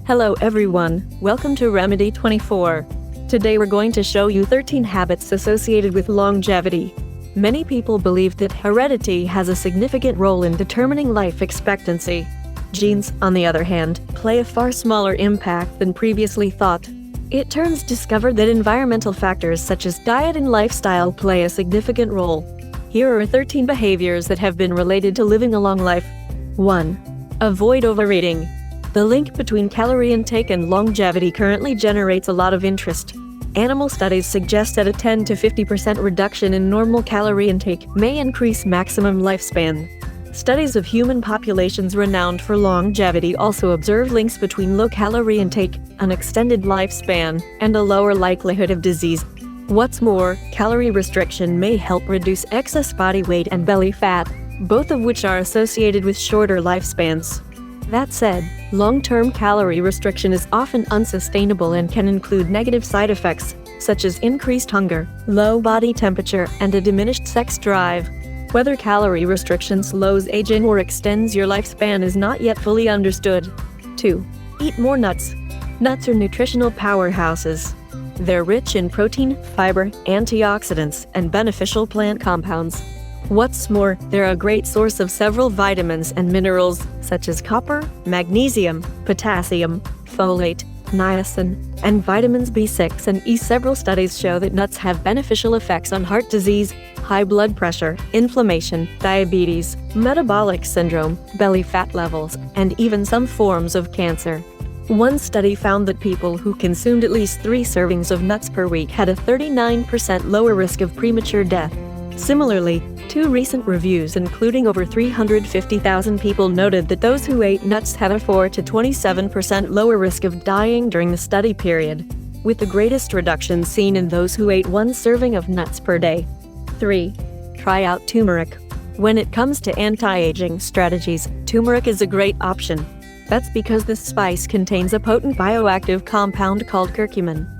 Hello everyone, welcome to Remedy 24. Today we're going to show you 13 habits associated with longevity. Many people believe that heredity has a significant role in determining life expectancy. Genes, on the other hand, play a far smaller impact than previously thought. It turns discovered that environmental factors such as diet and lifestyle play a significant role. Here are 13 behaviors that have been related to living a long life. 1. Avoid overeating. The link between calorie intake and longevity currently generates a lot of interest. Animal studies suggest that a 10 to 50% reduction in normal calorie intake may increase maximum lifespan. Studies of human populations renowned for longevity also observe links between low calorie intake, an extended lifespan, and a lower likelihood of disease. What's more, calorie restriction may help reduce excess body weight and belly fat, both of which are associated with shorter lifespans. That said, long-term calorie restriction is often unsustainable and can include negative side effects, such as increased hunger, low body temperature, and a diminished sex drive. Whether calorie restriction slows aging or extends your lifespan is not yet fully understood. 2. Eat more nuts. Nuts are nutritional powerhouses. They're rich in protein, fiber, antioxidants, and beneficial plant compounds. What's more, they're a great source of several vitamins and minerals such as copper, magnesium, potassium, folate, niacin, and vitamins B6 and E. Several studies show that nuts have beneficial effects on heart disease, high blood pressure, inflammation, diabetes, metabolic syndrome, belly fat levels, and even some forms of cancer. One study found that people who consumed at least 3 servings of nuts per week had a 39% lower risk of premature death. Similarly, 2 recent reviews including over 350,000 people noted that those who ate nuts had a 4 to 27% lower risk of dying during the study period, with the greatest reduction seen in those who ate 1 serving of nuts per day. 3. Try out turmeric. When it comes to anti-aging strategies, turmeric is a great option. That's because this spice contains a potent bioactive compound called curcumin.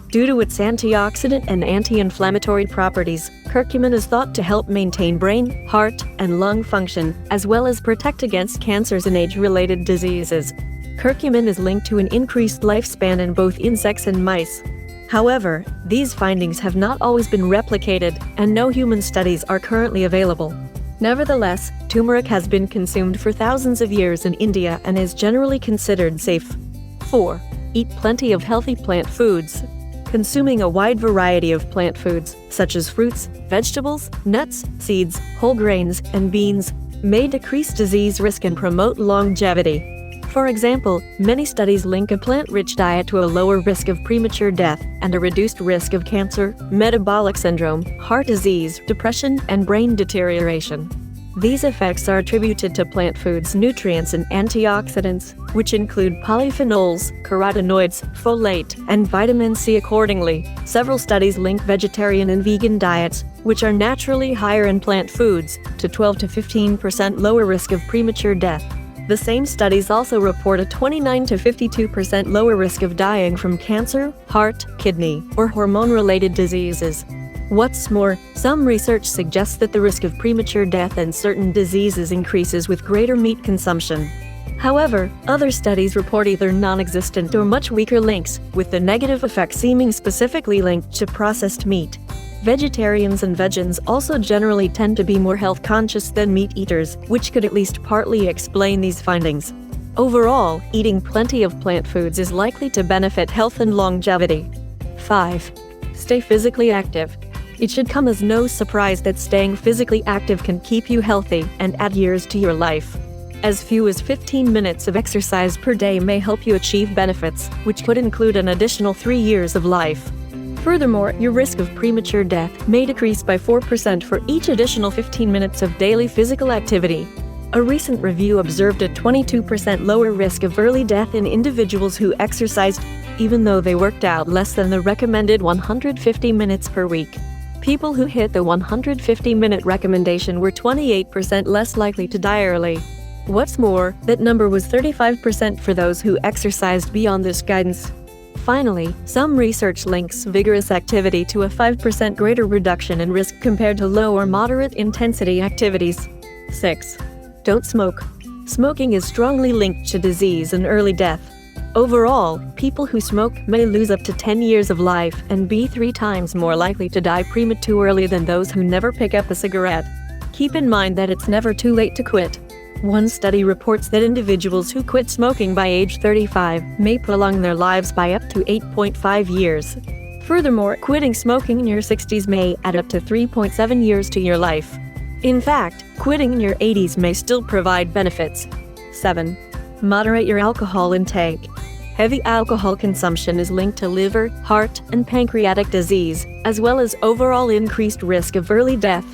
Due to its antioxidant and anti-inflammatory properties, curcumin is thought to help maintain brain, heart, and lung function, as well as protect against cancers and age-related diseases. Curcumin is linked to an increased lifespan in both insects and mice. However, these findings have not always been replicated, and no human studies are currently available. Nevertheless, turmeric has been consumed for thousands of years in India and is generally considered safe. 4. Eat plenty of healthy plant foods. Consuming a wide variety of plant foods, such as fruits, vegetables, nuts, seeds, whole grains, and beans, may decrease disease risk and promote longevity. For example, many studies link a plant-rich diet to a lower risk of premature death and a reduced risk of cancer, metabolic syndrome, heart disease, depression, and brain deterioration. These effects are attributed to plant foods' nutrients and antioxidants, which include polyphenols, carotenoids, folate, and vitamin C. Accordingly, several studies link vegetarian and vegan diets, which are naturally higher in plant foods, to 12 to 15% lower risk of premature death. The same studies also report a 29 to 52% lower risk of dying from cancer, heart, kidney, or hormone-related diseases. What's more, some research suggests that the risk of premature death and certain diseases increases with greater meat consumption. However, other studies report either non-existent or much weaker links, with the negative effect seeming specifically linked to processed meat. Vegetarians and vegans also generally tend to be more health-conscious than meat eaters, which could at least partly explain these findings. Overall, eating plenty of plant foods is likely to benefit health and longevity. 5. Stay physically active. It should come as no surprise that staying physically active can keep you healthy and add years to your life. As few as 15 minutes of exercise per day may help you achieve benefits, which could include an additional 3 years of life. Furthermore, your risk of premature death may decrease by 4% for each additional 15 minutes of daily physical activity. A recent review observed a 22% lower risk of early death in individuals who exercised, even though they worked out less than the recommended 150 minutes per week. People who hit the 150-minute recommendation were 28% less likely to die early. What's more, that number was 35% for those who exercised beyond this guidance. Finally, some research links vigorous activity to a 5% greater reduction in risk compared to low or moderate intensity activities. 6. Don't smoke. Smoking is strongly linked to disease and early death. Overall, people who smoke may lose up to 10 years of life and be 3 times more likely to die prematurely than those who never pick up a cigarette. Keep in mind that it's never too late to quit. One study reports that individuals who quit smoking by age 35 may prolong their lives by up to 8.5 years. Furthermore, quitting smoking in your 60s may add up to 3.7 years to your life. In fact, quitting in your 80s may still provide benefits. 7. Moderate your alcohol intake. Heavy alcohol consumption is linked to liver, heart, and pancreatic disease, as well as overall increased risk of early death.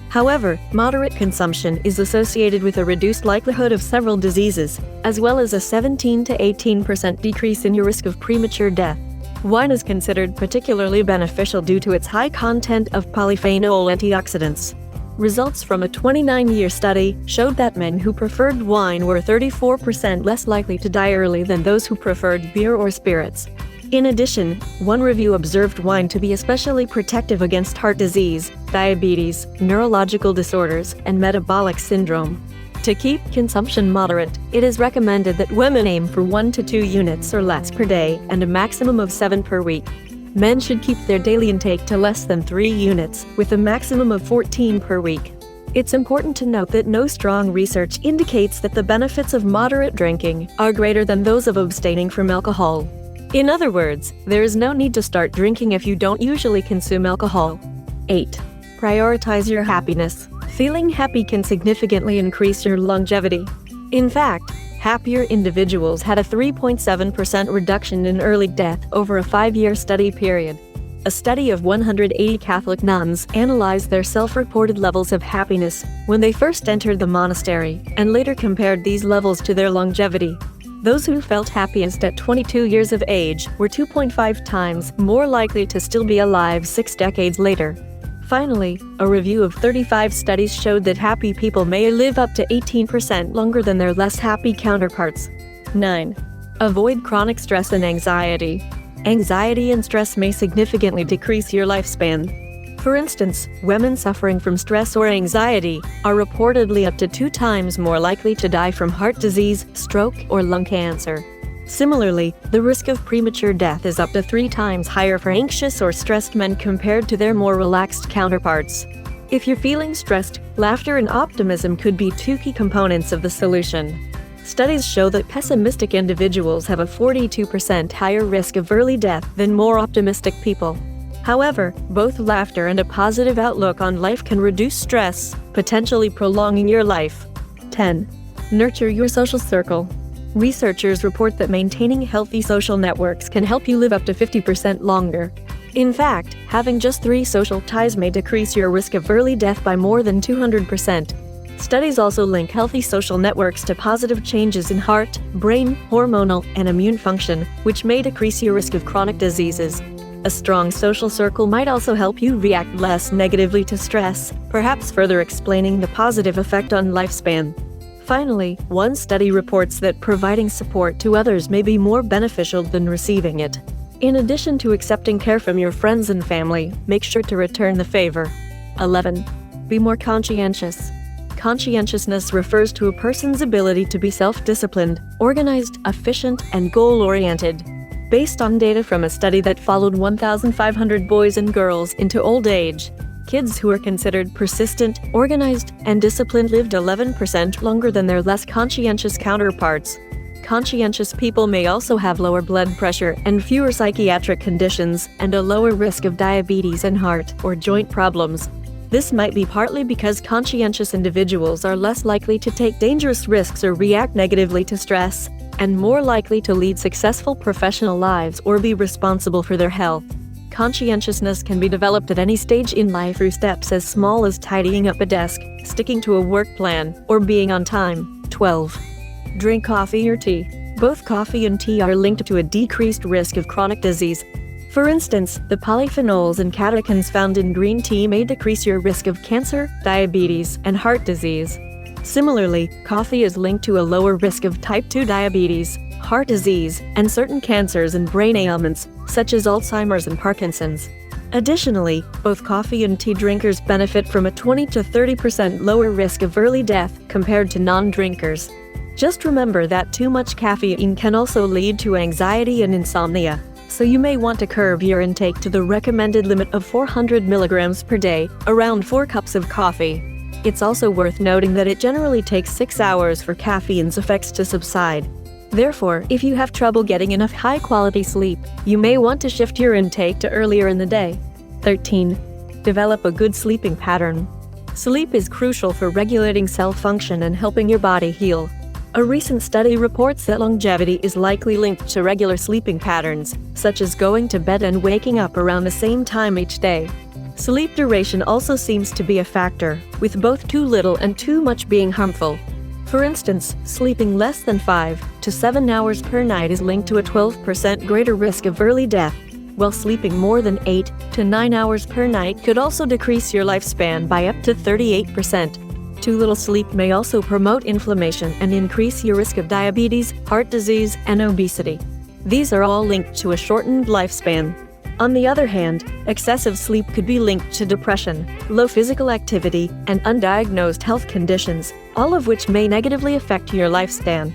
However, moderate consumption is associated with a reduced likelihood of several diseases, as well as a 17 to 18% decrease in your risk of premature death. Wine is considered particularly beneficial due to its high content of polyphenol antioxidants. Results from a 29-year study showed that men who preferred wine were 34% less likely to die early than those who preferred beer or spirits. In addition, one review observed wine to be especially protective against heart disease, diabetes, neurological disorders, and metabolic syndrome. To keep consumption moderate, it is recommended that women aim for 1 to 2 units or less per day and a maximum of 7 per week. Men should keep their daily intake to less than 3 units, with a maximum of 14 per week. It's important to note that no strong research indicates that the benefits of moderate drinking are greater than those of abstaining from alcohol. In other words, there is no need to start drinking if you don't usually consume alcohol. 8. Prioritize your happiness. Feeling happy can significantly increase your longevity. In fact, happier individuals had a 3.7% reduction in early death over a 5-year study period. A study of 180 Catholic nuns analyzed their self-reported levels of happiness when they first entered the monastery, and later compared these levels to their longevity. Those who felt happiest at 22 years of age were 2.5 times more likely to still be alive 6 decades later. Finally, a review of 35 studies showed that happy people may live up to 18% longer than their less happy counterparts. 9. Avoid chronic stress and anxiety. Anxiety and stress may significantly decrease your lifespan. For instance, women suffering from stress or anxiety are reportedly up to 2 times more likely to die from heart disease, stroke, or lung cancer. Similarly, the risk of premature death is up to 3 times higher for anxious or stressed men compared to their more relaxed counterparts. If you're feeling stressed, laughter and optimism could be 2 key components of the solution. Studies show that pessimistic individuals have a 42% higher risk of early death than more optimistic people. However, both laughter and a positive outlook on life can reduce stress, potentially prolonging your life. 10. Nurture your social circle. Researchers report that maintaining healthy social networks can help you live up to 50% longer. In fact, having just 3 social ties may decrease your risk of early death by more than 200%. Studies also link healthy social networks to positive changes in heart, brain, hormonal, and immune function, which may decrease your risk of chronic diseases. A strong social circle might also help you react less negatively to stress, perhaps further explaining the positive effect on lifespan. Finally, one study reports that providing support to others may be more beneficial than receiving it. In addition to accepting care from your friends and family, make sure to return the favor. 11. Be more conscientious. Conscientiousness refers to a person's ability to be self-disciplined, organized, efficient, and goal-oriented. Based on data from a study that followed 1,500 boys and girls into old age, kids who were considered persistent, organized, and disciplined lived 11% longer than their less conscientious counterparts. Conscientious people may also have lower blood pressure and fewer psychiatric conditions, and a lower risk of diabetes and heart or joint problems. This might be partly because conscientious individuals are less likely to take dangerous risks or react negatively to stress, and more likely to lead successful professional lives or be responsible for their health. Conscientiousness can be developed at any stage in life through steps as small as tidying up a desk, sticking to a work plan, or being on time. 12. Drink coffee or tea. Both coffee and tea are linked to a decreased risk of chronic disease. For instance, the polyphenols and catechins found in green tea may decrease your risk of cancer, diabetes, and heart disease. Similarly, coffee is linked to a lower risk of type 2 diabetes, heart disease, and certain cancers and brain ailments, such as Alzheimer's and Parkinson's. Additionally, both coffee and tea drinkers benefit from a 20 to 30% lower risk of early death compared to non-drinkers. Just remember that too much caffeine can also lead to anxiety and insomnia, so you may want to curb your intake to the recommended limit of 400 milligrams per day, around 4 cups of coffee. It's also worth noting that it generally takes 6 hours for caffeine's effects to subside. Therefore, if you have trouble getting enough high-quality sleep, you may want to shift your intake to earlier in the day. 13. Develop a good sleeping pattern. Sleep is crucial for regulating cell function and helping your body heal. A recent study reports that longevity is likely linked to regular sleeping patterns, such as going to bed and waking up around the same time each day. Sleep duration also seems to be a factor, with both too little and too much being harmful. For instance, sleeping less than 5 to 7 hours per night is linked to a 12% greater risk of early death, while sleeping more than 8 to 9 hours per night could also decrease your lifespan by up to 38%. Too little sleep may also promote inflammation and increase your risk of diabetes, heart disease, and obesity. These are all linked to a shortened lifespan. On the other hand, excessive sleep could be linked to depression, low physical activity, and undiagnosed health conditions, all of which may negatively affect your lifespan.